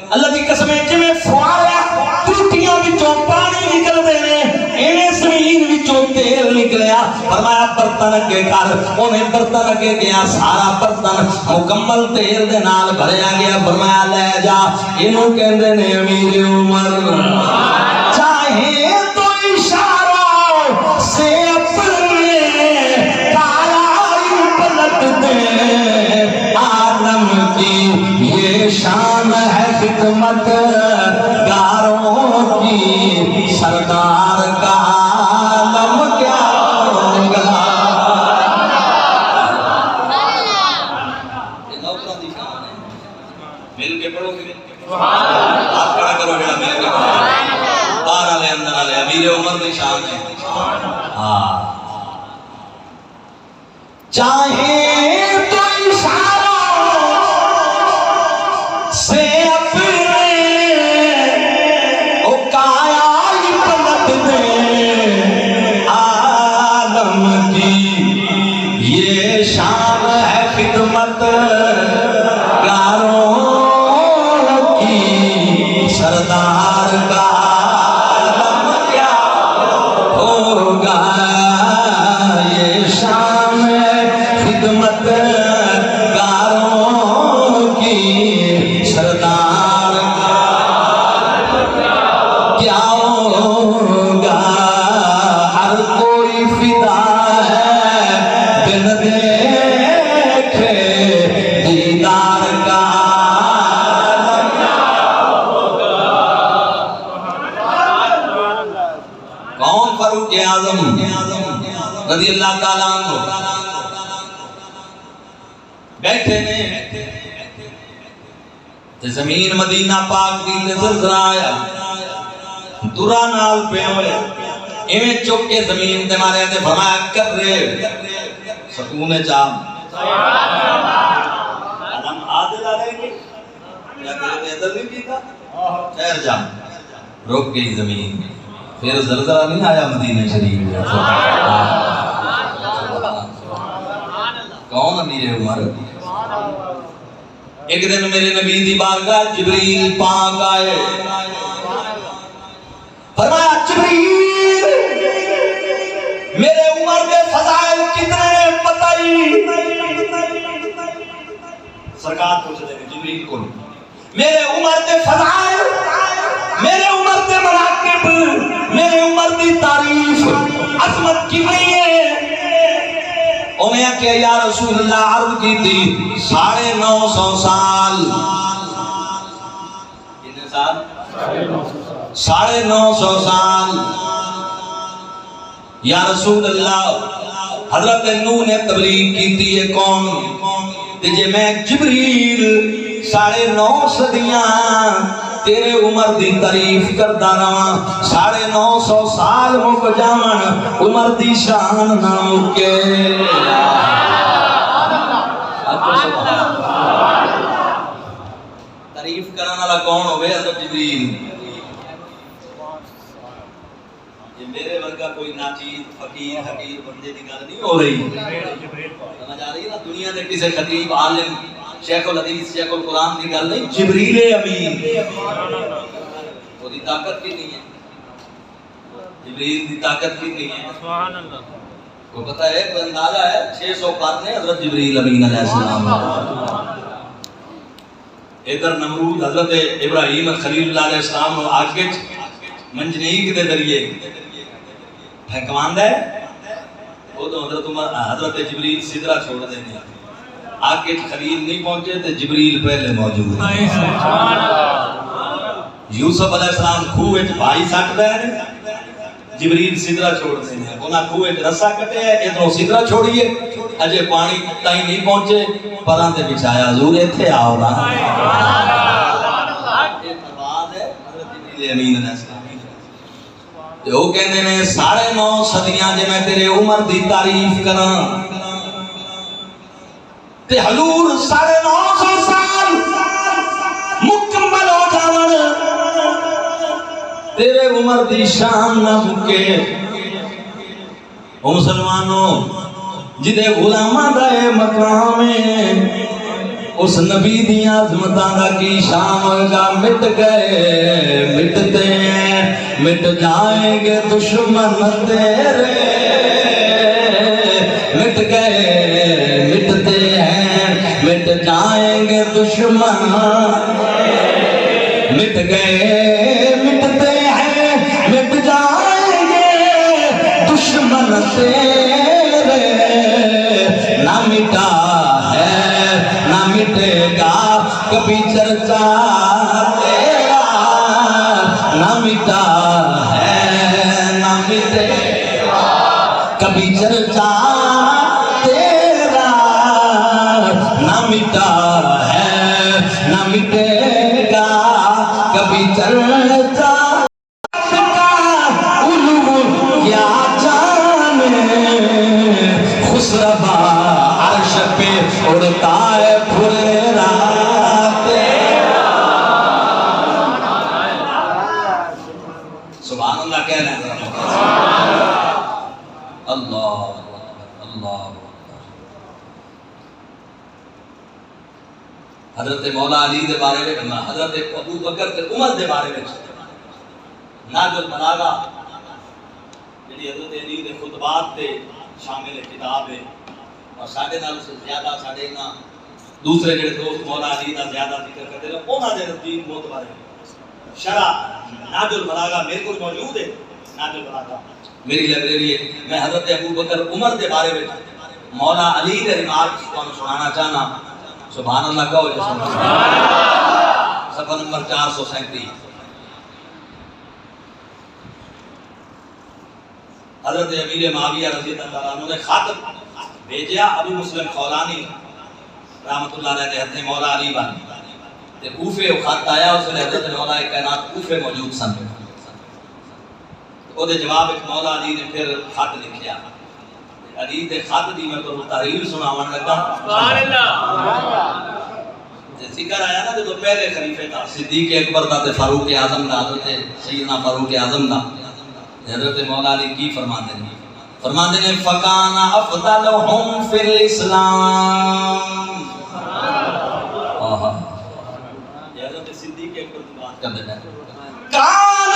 اللہ دی قسمیں جمیں فوارا ٹوٹیاں وچوں پانی نکل دے نے ایویں زمین وچوں تیل نکلیا فرمایا برتن اگے کر انہیں برتن اگے گیا سارا برتن مکمل تیل دے نال بھریا گیا فرمایا لے جا اینوں کہندے نے امیر عمر چاہے تو اشاروں سے اپنے کالائی پلٹ دے عالم کی یہ شان ہے خدمت گاروں کی کے پڑھو گے آپ کھڑا کرو جڑا میرے کے باہر والے اندر والے امیر عمر دی شان ہے ہاں چاہے تو اشاروں سے اپنے اوکایا پلٹ دے عالم کی یہ شان ہے خدمت گاروں کی سردار کا عالم کیا ہوگا یہ شان ہے خدمت گاروں کی سردار کا کیا ہوگا ہر کوئی فدا ہے بن دیکھے دیدار کا کون فاروق اعظم رضی اللہ تعالیٰ عنہ بیٹھے نے تے زمین مدینہ پاک دی تے زلزلہ آیا دورا نال پہ ہوئے ایویں چک کے زمین تے مارے تے فرمایا کر رہے سکون چاہ ہم عادل آ رہے گے یا تیرے تے عدل نہیں کیتا خیر جا رک گئی زمین پھر زلزلہ نہیں آیا مدینہ شریف میں کون امیر عمر ایک دن میرے نبی دی بارگاہ جبریل پاک آئے فرمایا جبریل میرے عمر کے فضائل کتنے پتہ ہی سرکار پوچھ دے جبریل کو میرے عمر کے فضائل میرے عمر کے مناقب میرے عمر کی تعریف عظمت کتنی ہے کہ یا رسول اللہ عرض کی تھی 950 سال کتنے سال 950 سال یا رسول اللہ حضرت نوح نے تبلیغ کی تھی یہ قوم کہ میں جبریل 9.5 صدیاں تیرے عمر دی تعریف کردا رہاں 950 سال مک جاون عمر دی شان نہ مکے تعریف کرنے والا کون ہوئے حضرت جبریل یہ میرے ورگا کوئی ناچیز فقیر حقیر بندے دی گل نہیں ہو رہی سمجھ آ رہی ہے نا دنیا دے کسی خطیب عالم شیخ الحدیث شیخ القرآن کی گل نہیں جبریل امین وہ دی طاقت کی نہیں ہے جبریل دی طاقت کی نہیں ہے کو پتہ ہے کوئی اندازہ ہے 600 قرن حضرت جبریل امین علیہ السلام ادھر نمرود حضرت ابراہیم خلیل اللہ علیہ السلام آگے منجنیق دے ذریعے پھینکواندہ ہے وہ تو حضرت جبریل سدرہ چھوڑ دینے آگے خلیل نہیں پہنچے تو جبریل پہلے موجود ہے یوسف علیہ السلام کھوہ بھائی سٹ دے جبریل سدرہ چھوڑ دینے انہاں کھوہ رسا کٹے ہے ادھروں سدرہ چھوڑیے اجے پانی تائیں نہیں پہنچے پران تے بچھایا حضور ایتھے آؤ نا یہ پرواز ہے حضرت جبریل امین علیہ السلام وہ کہندے نے 9.5 صدیاں جے میں تیرے عمر دی تعریف کراں تے حضور 950 سال مکمل ہو جاون تیرے عمر دی شان نہ مکے او مسلمانوں جدے غلاماں دا اے مقام ہے اس نبی دی عظمتاں دا کی شان ہوگا مٹ گئے مٹتے ہیں مٹ جائیں گے دشمن تیرے مٹ گئے مٹتے ہیں مٹ جائیں گے دشمن مٹ گئے مٹتے ہیں مٹ جائیں گے دشمن تیرے نہ مٹا ہے نہ مٹے گا کبھی چرچا تیرا نہ مٹا ہے نہ مٹے گا کبھی چرچا تیرا نہ مٹا ہے نہ مٹے تائے پھریرا سبحان اللہ کہہ رہے ہیں اللہ اللہ. حضرت مولا علی دے بارے میں حضرت ابو بکر تے عمر دے بارے میں ناج البلاغہ جڑی حضرت علی دے خطبات تے شامل کتاب ہے اور ساڈے نال سے زیادہ ساڈے نا دوسرے جڑے دوست مولا علی دا زیادہ ذکر کرتے ہیں انہاں دے نزدیک معتبر ہے. شرح ناج البلاغہ میرے کو موجود ہے. ناج البلاغہ میری لائبریری ہے. میں حضرت ابو بکر عمر دے بارے میں مولا علی دے ریمارکس کو سنانا چاہنا. سبحان اللہ کہو جی سبحان اللہ. صفحہ نمبر 437. حضرت امیر معاویہ رضی اللہ عنہ نے خط بھیجیا ابو مسلم خولانی رحمت اللہ علیہ دے ہتھے مولا علی بانی تے کوفے وہ خط آیا. اس نے حضرت مولا کائنات کوفے موجود سن. او دے جواب ایک مولا علی نے پھر خط لکھیا. علی دے خط دی میں تو تحریر سناون لگا. سبحان اللہ. ذکر آیا نا جو پہلے خلیفہ تھا صدیق اکبر دا تے فاروق اعظم دا حضرت سیدنا فاروق اعظم دا حضرت مولا علی کی فرماتے ہیں فَكَانَ أَفْضَلُهُمْ فِي الْإِسْلَامِ. یہ حضرت صدیق اکبر کی بات کر دیتا ہے. كَانَ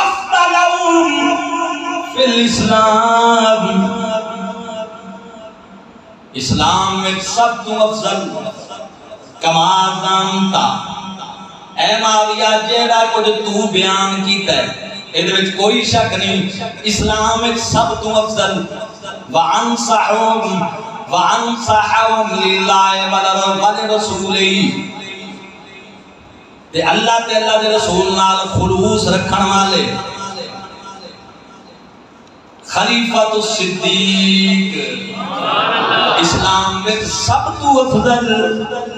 أَفْضَلُهُمْ فِي الْإِسْلَامِ. اسلام میں سب تو افضل کما زانتا اے معاویہ جیڑا کچھ تو بیان کیتا ہے ادھر وچ کوئی شک نہیں. اسلام میں سب تو افضل وَأَنصَحُهُمْ لِلَّهِ وَلِرَسُولِهِ تے اللہ تے اللہ دے رسول نال خلوص رکھن والے خلیفۃ الصدیق. اسلام میں سب تو افضل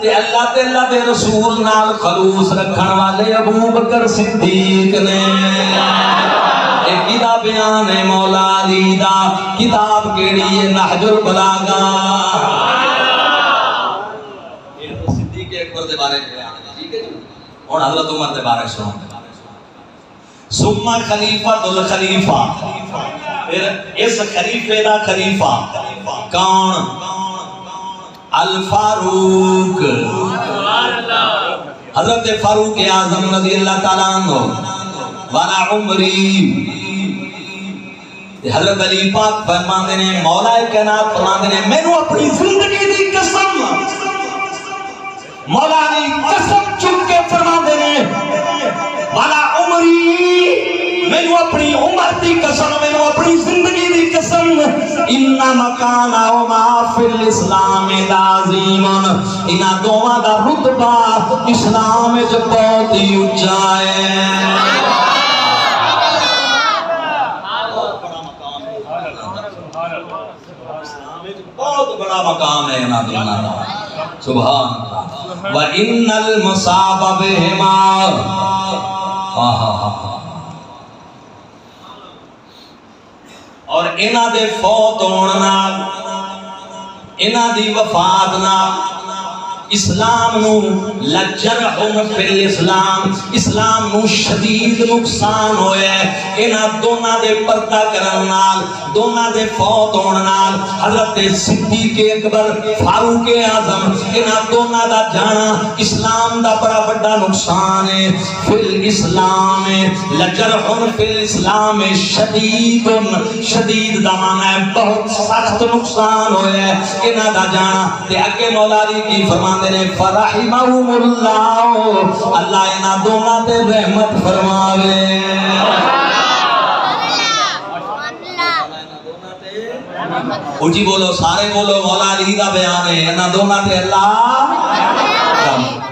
تے اللہ تے اللہ دے رسول نال خلوص رکھن والے ابو بکر صدیق نے. ایک کتاب بیان ہے مولا علی دا. کتاب کیڑی ہے نہج البلاغہ. یہ تو صدیق اکبر دے بارے میں بیان ہے. ٹھیک ہے جی. اور حضرت عمر دے بارے سنو. ثم خلیفۃ الخلیفہ پھر اس خلیفے دا خلیفہ کون؟ الفاروق. حضرت فاروق اعظم رضی اللہ تعالیٰ عنہ والا عمری. حضرت علی پاک فرماندے نے مولا کائنات فرماندے نے مینوں اپنی زندگی دی قسم مولا علی قسم چک کے فرماندے نے والا عمری مینوں اپنی عمر دی قسم مینوں اپنی زندگی دی قسم ان مکانہما فی الاسلام لازم. انہاں دوواں دا رتبہ اسلام وچ بہت ہی اونچا ہے. بہت بڑا مقام ہے انہاں دونوں دا. سبحان اللہ. وَإِنَّ الْمُصَابَ بِهِمَا. اور انہاں دے فوت ہون نال انہاں دی وفات نال اسلام نو لجرحم فی الاسلام اسلام نو شدید نقصان ہویا ہے. انہاں دونوں دے پردہ کرن نال دونوں دے فوت ہون نال حضرت صدیق اکبر فاروق اعظم انہاں دونوں دا جانا اسلام دا بڑا بڑا نقصان ہے. فی الاسلام لجرحم فی الاسلام شدید. شدید دا معنی ہے بہت سخت نقصان ہویا ہے انہاں دا جانا. تے اگے مولا علی کی فرمان فرحمہم اللہ. اللہ انہاں دونوں تے رحمت فرماوے. اونچی بولو سارے بولو مولا علی دا بیان ہے انہاں دونوں تے اللہ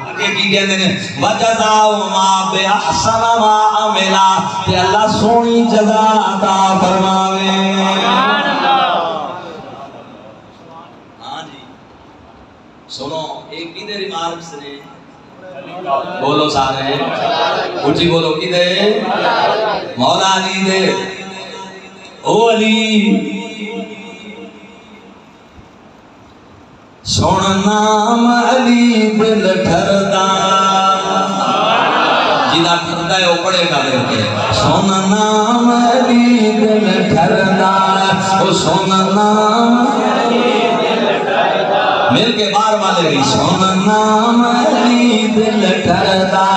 اگے کی کہندے نے وجزاؤہما بأحسن ما عملا. تے اللہ سونی جزا عطا فرماوے. سنو ایک کدے ریمارکس نے بولو سارے اونچی بولو کدے مولا علی دے. او علی سن نام علی دل ٹھردا جدا ٹھردا ہے وہ پڑھے گا دل کے سن نام علی دل ٹھردا وہ سن نام مل کے بار والے بھی سن نام علی دل ٹھردا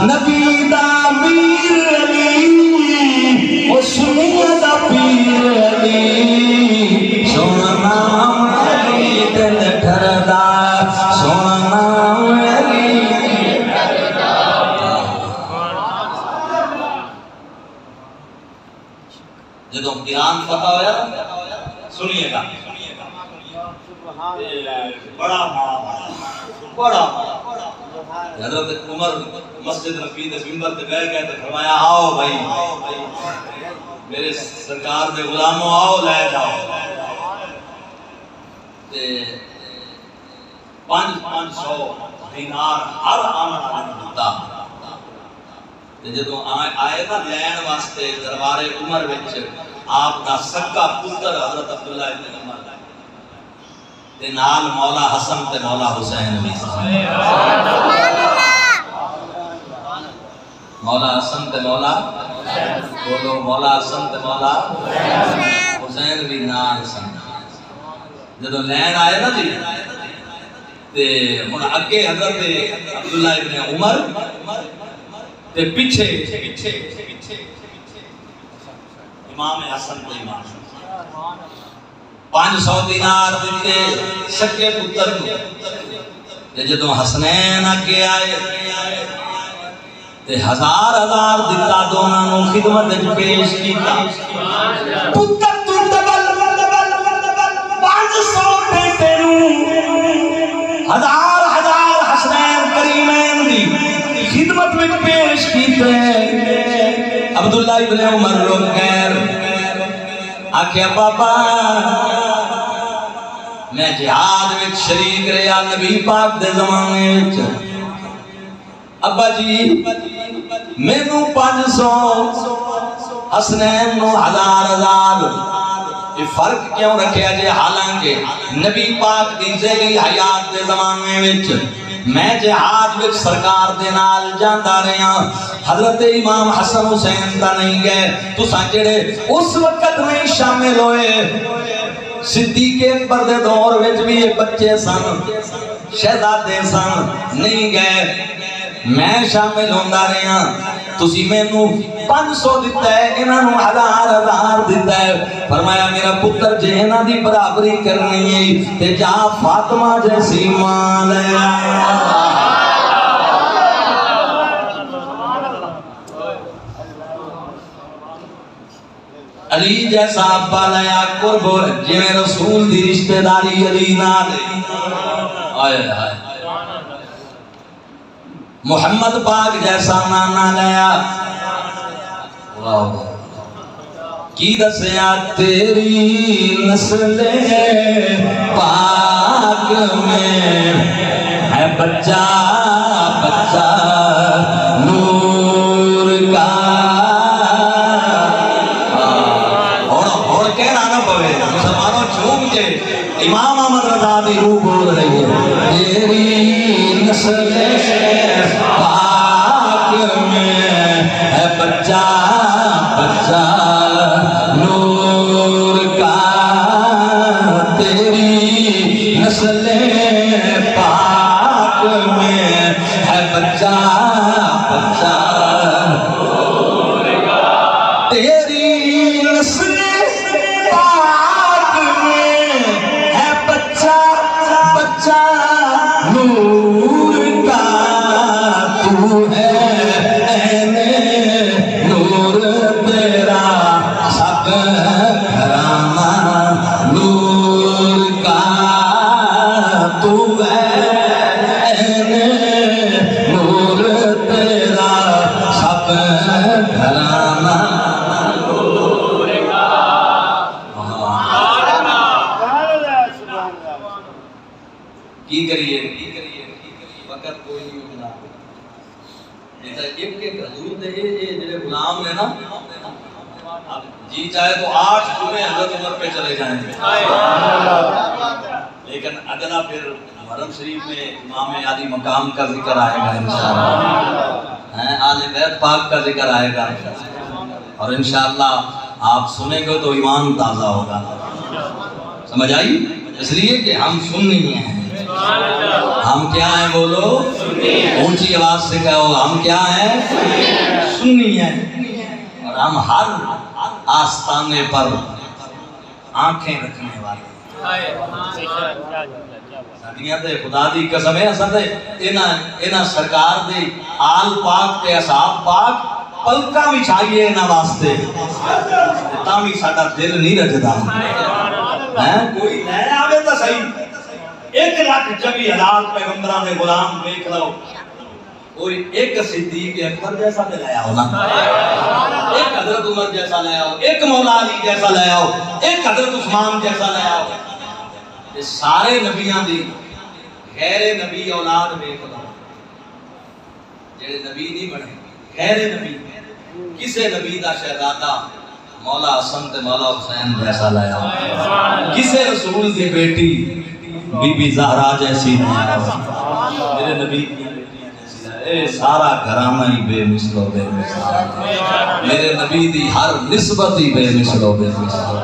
نبی دا میر علی وہ سنیا دا پیر علی سن نام علی دل ٹھردا سن نام علی جدو قرآن فتح ہویا سنیے گا بڑا بڑا حضرت عمر مسجد نبی دے منبر تے بیٹھ گئے تے فرمایا آؤ بھائی میرے سرکار دے غلاموں آؤ لے جاؤ تے 500 دینار ہر آمد والے دیتا تے جدوں آئے نا لین واسطے دربار عمر وچ آپ دا سکا پتر حضرت عبداللہ ابن عمر تے نال مولا حسن تے مولا حسین بھی مولا حسن تے مولا بولو مولا حسن تے مولا حسین بھی نال سن جدوں لین آئے نا جی تے ہن اگے حضرت عبداللہ ابن عمر تے پیچھے امام حسن تے امام 500 دینار دیتے سکے پتر کو تے جدوں حسنین اگے آئے تے 1000 دیتا دونوں نو خدمت وچ پیش کیتا پتر تو دبل 500 بیٹے نو 1000 حسنین کریمین دی خدمت وچ پیش کیتے عبداللہ ابن عمر رو خیر آکھیا بابا میں جہاد وچ شریک رہیا نبی پاک دے زمانے وچ ابا جی مینوں 500 حسنین نو 1000 یہ فرق کیوں رکھیا جے حالانکہ نبی پاک دی ذیلی حیات دے زمانے وچ میں جہاد وچ سرکار دے نال جاندا رہیا حضرت امام حسن حسین دا نہیں گئے تساں جڑے اس وقت نہیں شامل ہوئے صدیق اکبر دے دور وچ بھی یہ بچے سن شہزادے سن نہیں گئے میں شامل ہوندا رہیا تسی مینوں 500 دیتا ہے انہاں نو 1000 دیتا ہے فرمایا میرا پتر جے انہاں دی برابری کرنی ہے تے جا فاطمہ جیسی ماں لے علی جیسا ابا لیا قرب جی میں رسول دی رشتہ داری علی نال آئے آئے محمد پاک جیسا نانا لیا کی دسیا تیری نسل پاک میں ہے بچہ بچہ نور کا اور کہنا نہ پوے مسلمانوں جھوم کے امام احمد رضا دی روح بول رہی ہے تیری نسل پاک میں ہے بچہ بچہ نور کا تیری نسل پاک میں ہے بچہ بچہ نور کا تیری نسل پاک میں ہے بچہ بچہ نور کا تو ہے نور تیرا سب گھرانہ نور کا تو ہے نور تیرا سب گھرانہ نور کا کی کریے وقت کوئی نہیں ملا ایک حضور دے جڑے غلام نے نا جی چاہے تو 8 جمعے حضرت عمر پہ چلے جائیں گے لیکن اگلا پھر محرم شریف میں امام عالی مقام کا ذکر آئے گا انشاءاللہ، آل بیت پاک کا ذکر آئے گا، اور انشاءاللہ آپ سنیں گے تو ایمان تازہ ہوگا. سمجھ آئی؟ اس لیے کہ ہم سنی ہیں. ہم کیا ہیں بولو؟ اونچی آواز سے کہو، ہم کیا ہیں؟ سنی ہیں. اور ہم ہر آستانے پر آنکھیں رکھنے والے. ساڈیاں تے خدا دی قسم ہے، اساں تے انہاں سرکار دے آل پاک تے اصحاب پاک پلکاں وچھائیے انہاں واسطے، تاں وی ساڈا دل نہیں رجدا. کوئی لے آوے تا صحیح، 1,24,000 پیغمبراں دے غلام دیکھ لو، کوئی ایک صدیق اکبر جیسا تے لے آؤ نا، ایک حضرت عمر جیسا لے آؤ، ایک مولا علی جیسا لے آؤ، ایک حضرت عثمان جیسا لے آؤ. یہ سارے نبیاں دی غیر نبی اولاد دیکھ لو، جڑے نبی نہیں بنے غیر نبی، کسے نبی دا شہزادہ مولا حسن تے مولا حسین جیسا لے آؤ، کسے رسول دی بیٹی بی بی زہرا جیسی لے آؤ، میرے نبی کی بیٹیاں جیسی لے آؤ. سارا گھرانہ ہی بے مثل و بے مثال، میرے نبی دی ہر نسبت ہی بے مثل و بے مثال.